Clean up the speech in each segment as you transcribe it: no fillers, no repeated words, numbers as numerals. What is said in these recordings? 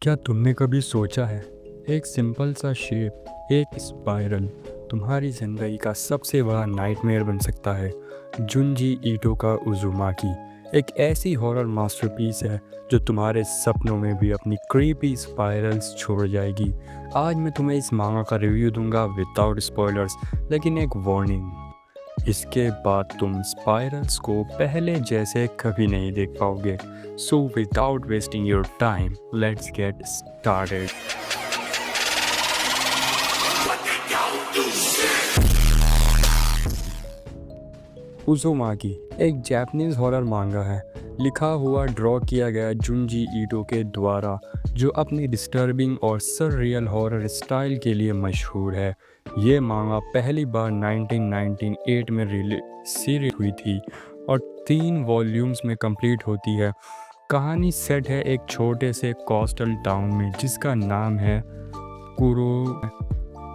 क्या तुमने कभी सोचा है एक सिंपल सा शेप, एक स्पाइरल तुम्हारी ज़िंदगी का सबसे बड़ा नाइटमेयर बन सकता है। जुंजी ईटो का उज़ुमाकी एक ऐसी हॉरर मास्टरपीस है जो तुम्हारे सपनों में भी अपनी क्रीपी स्पाइरल्स छोड़ जाएगी। आज मैं तुम्हें इस मांगा का रिव्यू दूंगा विदाउट स्पॉयलर्स, लेकिन एक वार्निंग, इसके बाद तुम स्पाइरल्स को पहले जैसे कभी नहीं देख पाओगे। So without wasting your time, let's get started. Uzumaki एक जापानीज हॉरर मांगा है, लिखा हुआ ड्रॉ किया गया जुंजी ईटो के द्वारा, जो अपनी डिस्टर्बिंग और सररियल हॉरर स्टाइल के लिए मशहूर है। ये मांगा पहली बार 1998 में सीरीज हुई थी और 3 वॉल्यूम्स में कंप्लीट होती है। कहानी सेट है एक छोटे से कोस्टल टाउन में जिसका नाम है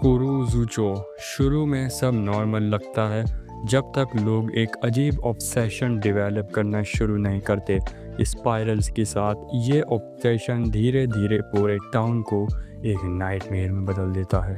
कुरोजुचो। शुरू में सब नॉर्मल लगता है जब तक लोग एक अजीब ऑब्सेशन डेवलप करना शुरू नहीं करते स्पाइरल्स के साथ। ये ऑब्सेशन धीरे धीरे पूरे टाउन को एक नाइटमेयर में बदल देता है।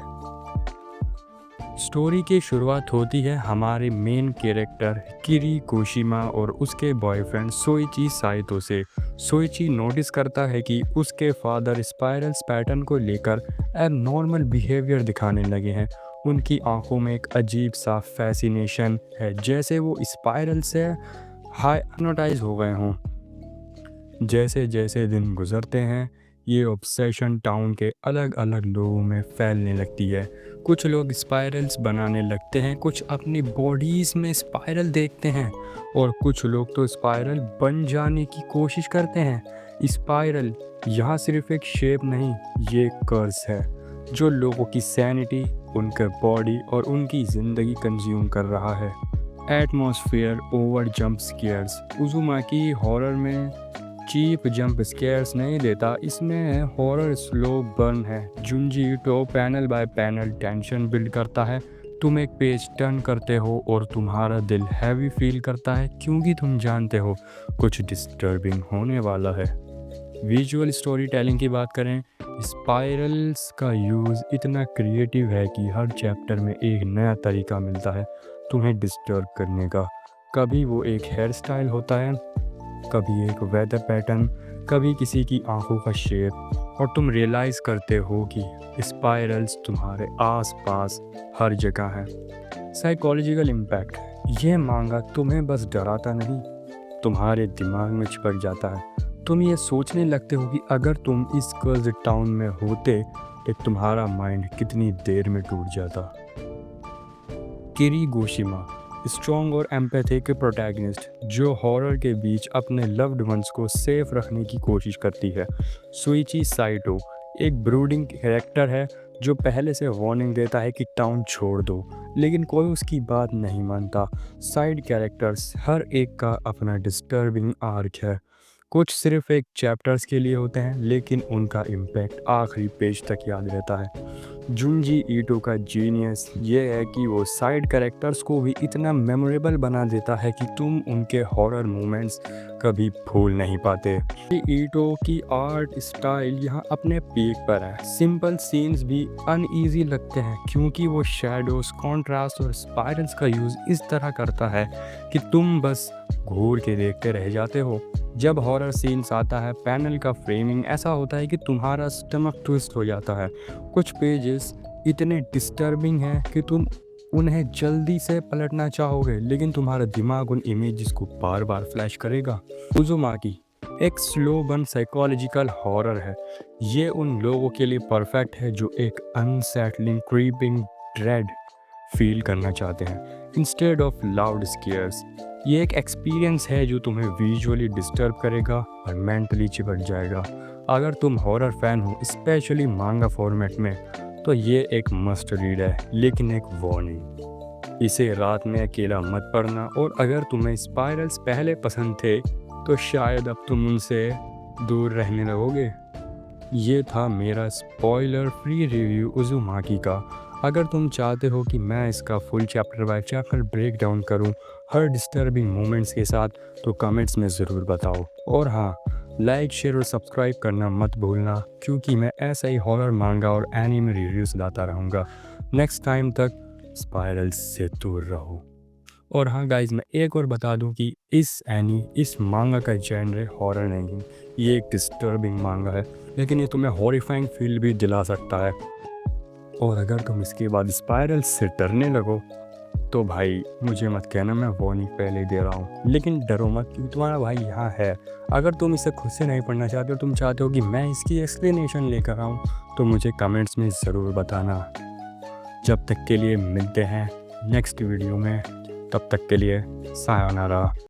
स्टोरी की शुरुआत होती है हमारे मेन कैरेक्टर किरी कोशिमा और उसके बॉयफ्रेंड सोइची साइतो से। सोइची नोटिस करता है कि उसके फादर स्पाइरल्स पैटर्न को लेकर एबनॉर्मल बिहेवियर दिखाने लगे हैं। उनकी आंखों में एक अजीब सा फैसिनेशन है, जैसे वो स्पाइरल से हाइप्नोटाइज हो गए हों। जैसे जैसे दिन गुजरते हैं ये ऑब्सेशन टाउन के अलग अलग लोगों में फैलने लगती है। कुछ लोग स्पाइरल्स बनाने लगते हैं, कुछ अपनी बॉडीज़ में स्पाइरल देखते हैं और कुछ लोग तो स्पाइरल बन जाने की कोशिश करते हैं। स्पाइरल यहाँ सिर्फ एक शेप नहीं, ये कर्स है जो लोगों की सैनिटी, उनके बॉडी और उनकी ज़िंदगी कंज्यूम कर रहा है। Atmosphere over jump scares. Uzumaki horror में चीप जंप स्केयर्स नहीं देता, इसमें हॉरर स्लो बर्न है। Junji Ito panel by panel tension build करता है। तुम एक पेज टर्न करते हो और तुम्हारा दिल हैवी फील करता है क्योंकि तुम जानते हो कुछ डिस्टर्बिंग होने वाला है। विजुअल स्टोरी टेलिंग की बात करें, स्पाइरल्स का यूज़ इतना क्रिएटिव है कि हर चैप्टर में एक नया तरीका मिलता है तुम्हें डिस्टर्ब करने का। कभी वो एक हेयर स्टाइल होता है, कभी एक वेदर पैटर्न, कभी किसी की आंखों का शेप, और तुम रियलाइज़ करते हो कि स्पाइरल्स तुम्हारे आसपास हर जगह है। Psychological impact. ये मांगा तुम्हें बस डराता नहीं, तुम्हारे दिमाग में चिपक जाता है। तुम ये सोचने लगते हो कि अगर तुम इस कर्स्ड टाउन में होते तो तुम्हारा माइंड कितनी देर में टूट जाता। किरी गोशिमा स्ट्रॉन्ग और एम्पैथिक प्रोटैगनिस्ट जो हॉरर के बीच अपने लव्ड वंस को सेफ रखने की कोशिश करती है। सुइची साइटो एक ब्रूडिंग कैरेक्टर है जो पहले से वार्निंग देता है कि टाउन छोड़ दो, लेकिन कोई उसकी बात नहीं मानता। साइड कैरेक्टर्स हर एक का अपना डिस्टर्बिंग आर्क है। कुछ सिर्फ एक चैप्टर्स के लिए होते हैं लेकिन उनका इम्पैक्ट आखिरी पेज तक याद रहता है। जुंजी ईटो का जीनियस ये है कि वो साइड कैरेक्टर्स को भी इतना मेमोरेबल बना देता है कि तुम उनके हॉरर मोमेंट्स कभी भूल नहीं पाते। ईटो की आर्ट स्टाइल यहाँ अपने पीक पर है। सिंपल सीन्स भी अनईजी लगते हैं क्योंकि वो शैडोज, कॉन्ट्रास्ट और स्पाइरल्स का यूज़ इस तरह करता है कि तुम बस घूर के देखते रह जाते हो। जब हॉरर सीन्स आता है, पैनल का फ्रेमिंग ऐसा होता है कि तुम्हारा स्टमक ट्विस्ट हो जाता है। कुछ पेजेस इतने डिस्टर्बिंग हैं कि तुम उन्हें जल्दी से पलटना चाहोगे, लेकिन तुम्हारा दिमाग उन इमेजेस को बार बार फ्लैश करेगा। उज़ुमाकी एक स्लो बर्न साइकोलॉजिकल हॉरर है। ये उन लोगों के लिए परफेक्ट है जो एक अनसेटलिंग क्रीपिंग ड्रेड फील करना चाहते हैं इंस्टेड ऑफ लाउड स्केयर्स। ये एक एक्सपीरियंस है जो तुम्हें विजुअली डिस्टर्ब करेगा और मेंटली चिपक जाएगा। अगर तुम हॉरर फैन हो, स्पेशली मांगा फॉर्मेट में, तो ये एक मस्ट रीड है, लेकिन एक वार्निंग, इसे रात में अकेला मत पढ़ना। और अगर तुम्हें स्पाइरल्स पहले पसंद थे तो शायद अब तुम उनसे दूर रहने लगोगे। ये था मेरा स्पॉइलर फ्री रिव्यू उज़ुमाकी का। अगर तुम चाहते हो कि मैं इसका full chapter by chapter break down करूँ हर डिस्टर्बिंग मोमेंट्स के साथ, तो कमेंट्स में ज़रूर बताओ। और हाँ, लाइक शेयर और सब्सक्राइब करना मत भूलना, क्योंकि मैं ऐसा ही हॉरर मांगा और एनीमे रिव्यूज़ लाता रहूँगा। नेक्स्ट टाइम तक स्पाइरल से दूर रहो। और हाँ गाइज़, मैं एक और बता दूं कि इस मांगा का जेनर हॉरर नहीं, ये एक डिस्टर्बिंग मांगा है, लेकिन ये तुम्हें हॉरिफाइंग फील भी दिला सकता है। और अगर तुम इसके बाद स्पाइरल से डरने लगो तो भाई मुझे मत कहना, मैं वार्निंग पहले ही दे रहा हूँ। लेकिन डरो मत, क्योंकि तुम्हारा भाई यहाँ है। अगर तुम इसे खुद से नहीं पढ़ना चाहते हो, तुम चाहते हो कि मैं इसकी एक्सप्लेनेशन लेकर आऊँ, तो मुझे कमेंट्स में ज़रूर बताना। जब तक के लिए मिलते हैं नेक्स्ट वीडियो में, तब तक के लिए सायोनारा।